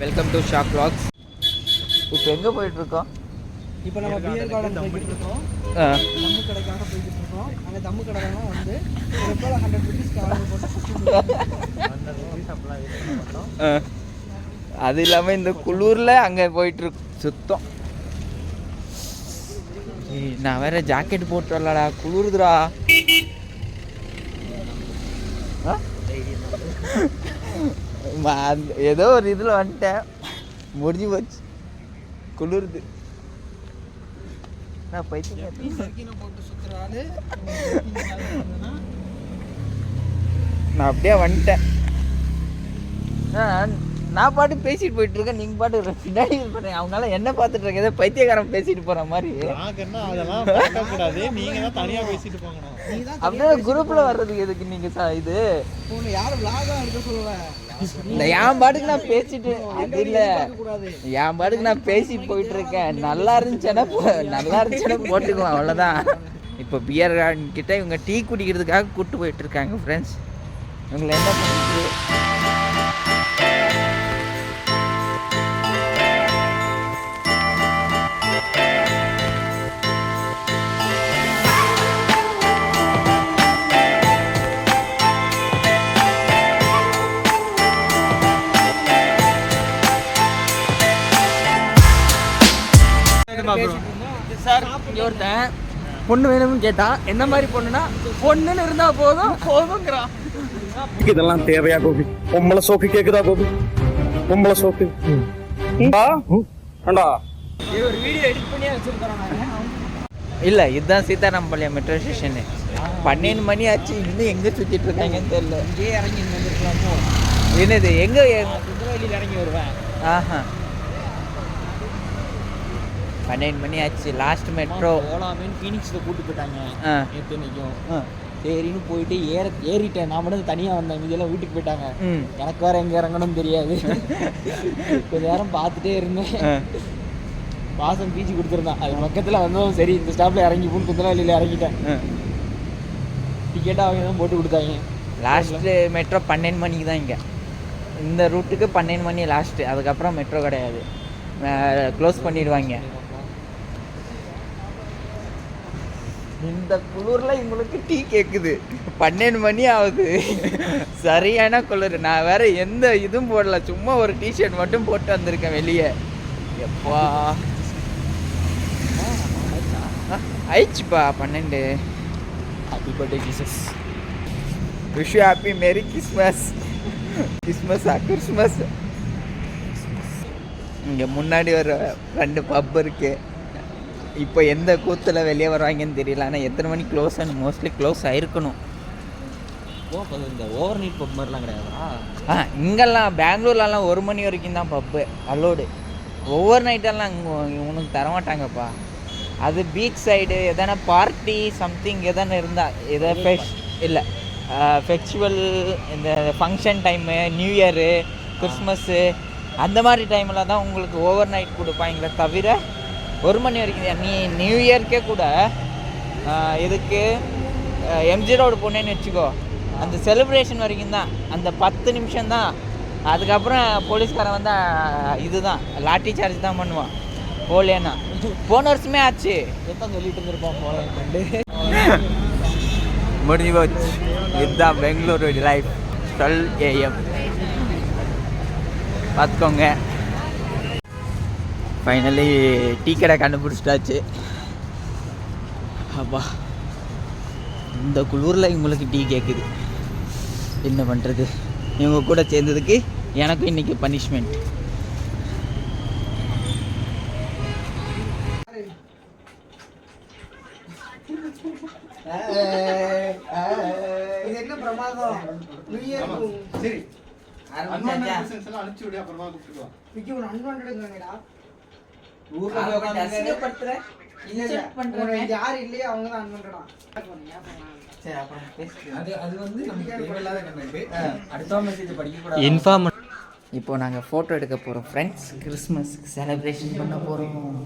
Welcome to shock vlogs. இப்போ எங்கே போயிட்டுருக்கோம்? இப்போ நம்ம பியர் கார்டன் போய்கிட்டு இருக்கோம். தம்மு கடைக்காக போய்கிட்டு இருக்கோம். அங்கே தம்மு கடைலாம் வந்து எப்போ 100 rupees ஆர்டர் போட்டு அது இல்லாமல் இந்த குளூரில் அங்கே போயிட்டுருக்கு சுத்தம். நான் வேற ஜாக்கெட் போட்டு வரலடா, குளிருதுடா. ஏதோ ஒரு இதில் வந்துட்டேன், முடிஞ்சு போச்சு, குளிருது. நான் போட்டு சுற்றுறாரு. நான் அப்படியே வந்துட்டேன். நான் பாட்டு பேசிட்டு போயிட்டு இருக்கேன், நீங்க பாட்டு பின்னாடி பண்ணேன். அவங்களால என்ன பார்த்துட்டு இருக்க, ஏதோ பைத்தியக்காரன் பேசிட்டு போற மாதிரி. அப்படியே குரூப்ல வர்றதுக்கு எதுக்கு நீங்க இது இந்த என் பாட்டுக்கு நான் பேசிட்டு இல்ல, என் பாட்டுக்கு நான் பேசிட்டு போயிட்டு இருக்கேன். நல்லா இருந்துச்சுன்னா போட்டுக்குவோம், அவ்வளவுதான். இப்போ பியர் கார்டன் கிட்ட இவங்க டீ குடிக்கிறதுக்காக கூப்பிட்டு போயிட்டு இருக்காங்க ஃப்ரெண்ட்ஸ். இவங்களை என்ன பண்ணுறது? சார் இங்கே ஒருத்தன் பொண்ணு வேணும்னு கேட்டா என்ன மாதிரி பொண்ணுனா பொண்ணுன்னு இருந்தா போதுங்கிறான். இதெல்லாம் தேவையா கோபி? பொம்பளை சோக்கு கேக்குதா கோபி? பொம்பளை சோக்கு ஒரு வீடியோ எடிட் பண்ணி வச்சிருக்கோம். இல்லை, இதுதான் சீதாராமபாளையம் மெட்ரோ ஸ்டேஷனு. 12 மணி ஆச்சு, இன்னும் எங்கே சுற்றிட்டு இருக்காங்கன்னு தெரியல. இங்கேயே இறங்கி வந்துருக்கலாமோ? என்னது எங்கே திருநெல்வேலியில் இறங்கி வருவேன். ஆஹா, 12 மணி ஆச்சு. லாஸ்ட் மெட்ரோ ஓலாமேன்னு ஃபீனிக்ஸில் கூப்பிட்டு போயிட்டாங்க நேற்று நிற்கும். சரின்னு போயிட்டு ஏறிட்டேன். நான் மட்டும் தனியாக வந்தேன், மீதியெல்லாம் வீட்டுக்கு போயிட்டாங்க. எனக்கு வேறு எங்கே இறங்கணும்னு தெரியாது. கொஞ்ச நேரம் பார்த்துட்டே இருந்தேன். வாசம் பீச்சு கொடுத்துருந்தான், அது பக்கத்தில் வந்ததும் சரி இந்த ஸ்டாப்பில் இறங்கி போன்னு திருநெல்வேலியில் இறங்கிட்டேன். டிக்கெட்டாக அவங்க தான் போட்டு கொடுத்தாங்க. லாஸ்ட்டு மெட்ரோ 12 மணிக்கு தான். இங்கே இந்த ரூட்டுக்கு 12 மணி லாஸ்ட்டு. அதுக்கப்புறம் மெட்ரோ கிடையாது, க்ளோஸ் பண்ணிடுவாங்க. இந்த குளிரில் இவங்களுக்கு டீ கேட்குது, 12 மணி ஆகுது, சரியான குளிர். நான் வேற எந்த இதுவும் போடல, சும்மா ஒரு டிஷர்ட் மட்டும் போட்டு வந்திருக்கேன் வெளியே. எப்பா ஆயிடுச்சுப்பா 12. Happy birthday Jesus. Wish you happy merry Christmas. Christmas. இங்கே முன்னாடி ஒரு 2 பப் இருக்கு. இப்போ எந்த கூத்தில் வெளியே வருவாங்கன்னு தெரியல. ஆனால் எத்தனை மணிக்கு க்ளோஸ் ஆகணும்? மோஸ்ட்லி க்ளோஸ் ஆகிருக்கணும். இந்த ஓவர் நைட் பப் மாதிரிலாம் கிடையாதா? இங்கெல்லாம் பெங்களூர்லலாம் 1 மணி வரைக்கும் தான் பப்பு அலோடு. ஓவர் நைட்டெல்லாம் உனக்கு தரமாட்டாங்கப்பா. அது பீச் சைடு எதனா பார்ட்டி சம்திங் எதனா இருந்தால், எதை இல்லை ஃபெஸ்டிவல், இந்த function time, new year, Christmas, அந்த மாதிரி டைமில் தான் உங்களுக்கு ஓவர் நைட் கொடுப்பாங்களே தவிர 1 மணி வரைக்கும். நீ நியூ இயர்க்கே கூட இதுக்கு எம்ஜி ரோடு போனேன்னு வச்சுக்கோ, அந்த செலிப்ரேஷன் வரைக்கும் தான், அந்த 10 நிமிஷம் தான். அதுக்கப்புறம் போலீஸ்காரன் வந்து இதுதான் லாட்டி சார்ஜ் தான் பண்ணுவான். போலேன்னா போன வருஷமே ஆச்சு. எத்தான் சொல்லிட்டு இருந்திருப்பான் போலேன்னு. முடிஞ்சு போச்சு. இதுதான் பெங்களூரு லைஃப். 12 AM பார்த்துக்கோங்க. ஃபைனலி டீ கடை கண்டுபிடிச்சிட்டாச்சு. அப்பா, இந்த குளூரில் இவங்களுக்கு டீ கேட்குது. என்ன பண்ணுறது? இவங்க கூட சேர்ந்ததுக்கு எனக்கும் இன்றைக்கி பனிஷ்மெண்ட். இது என்ன பிரமாதம்? நியூ இயர் சரி அனுப்பிச்சு விடு, அப்புறமா கூப்பிடுவா. விக்கி ஒரு 100ங்கடா ஊர்ல படுத்துற இல்ல பண்றேன். யார் இல்லையே அவங்க தான் 100டா. சரி அப்புறம் பேசு. அது வந்து நமக்கு தேவையில்லாத கமெண்ட். அடுத்த மெசேஜ் படிக்க கூடாது. இன்ஃபார்ம். இப்போ நாங்கள் ஃபோட்டோ எடுக்க போகிறோம் ஃப்ரெண்ட்ஸ். கிறிஸ்மஸ் செலிப்ரேஷன் பண்ண போகிறோம்.